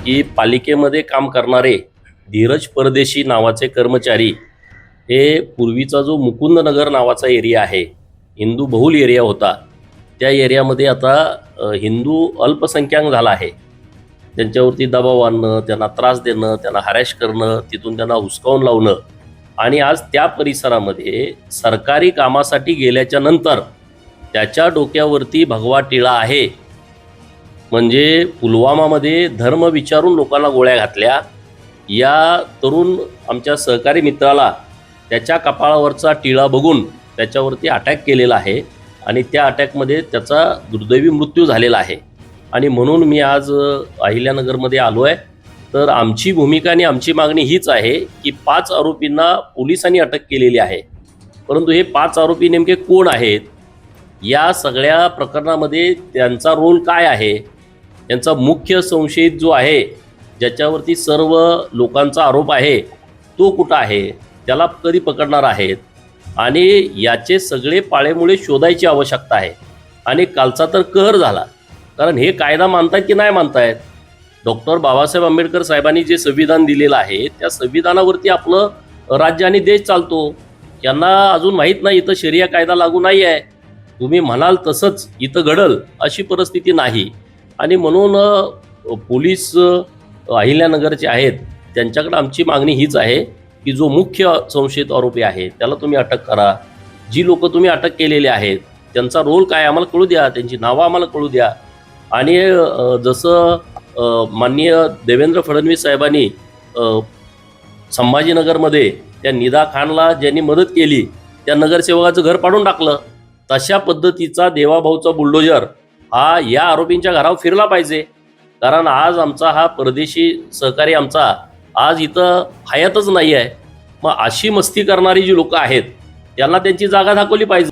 की पालिकेमध्ये काम करणारे धीरज परदेशी नावाचे कर्मचारी हे पूर्वीचा जो मुकुंदनगर नावाचा एरिया आहे, हिंदू बहुल एरिया होता, त्या एरियामध्ये आता हिंदू अल्पसंख्याक झाला आहे. त्यांच्यावरती दबाव आणणं, त्यांना त्रास देणं, त्यांना हॅरॅश करणं, तिथून त्यांना हुसकावून लावणं आणि आज त्या परिसरामध्ये सरकारी कामासाठी गेल्याच्या नंतर त्याच्या डोक्यावरती भगवा टिळा आहे. म्हणजे पुलवामामध्ये धर्म विचारून लोकांना गोळ्या घातल्या. या तरुण आमच्या सहकारी मित्राला त्याच्या कपाळावरचा टिळा बघून त्याच्यावरती अटॅक केलेला आहे आणि त्या अटॅकमध्ये त्याचा दुर्दैवी मृत्यू झालेला आहे. आणि म्हणून मी आज अहिल्यानगरमध्ये आलो आहे. तर आमची भूमिका आणि आमची मागणी हीच आहे की 5 आरोपींना पोलिसांनी अटक केलेली आहे, परंतु हे 5 आरोपी नेमके कोण आहेत, या सगळ्या प्रकरणामध्ये त्यांचा रोल काय आहे, त्यांचा मुख्य संशयित जो आहे ज्याच्यावरती सर्व लोकांचा आरोप आहे तो कुठं आहे, त्याला कधी पकडणार आहेत, आणि याचे सगळे पाळेमुळे शोधायची आवश्यकता आहे. आणि कालचा तर कहर झाला, कारण हे कायदा मानतायत की नाही मानतायत. डॉक्टर बाबासाहेब आंबेडकर साहेबांनी जे संविधान दिलेलं आहे त्या संविधानावरती आपलं राज्य आणि देश चालतो. यांना अजून माहीत नाही इथं शरिया कायदा लागू नाही आहे. तुम्ही म्हणाल तसंच इथं घडल अशी परिस्थिती नाही. आणि म्हणून पोलीस अहिल्यानगरचे आहेत त्यांच्याकडे आमची मागणी हीच आहे की जो मुख्य संशयित आरोपी आहे त्याला तुम्ही अटक करा. जी लोक तुम्ही अटक केलेली आहेत त्यांचा रोल काय आम्हाला कळू द्या, त्यांची नावं आम्हाला कळू द्या. आणि जसं माननीय देवेंद्र फडणवीस साहेबांनी संभाजीनगरमध्ये त्या निदा खानला ज्यांनी मदत केली त्या नगरसेवकाचं घर पाडून टाकलं, तशा पद्धतीचा देवाभाऊचा बुलडोजर हा या आरोपींच्या घरावर फिरला पाहिजे. कारण आज आमचा हा परदेशी सहकारी आमचा आज इथं हयातच नाही आहे. मग अशी मस्ती करणारी जी लोक आहेत त्यांना त्यांची जागा दाखवली पाहिजे.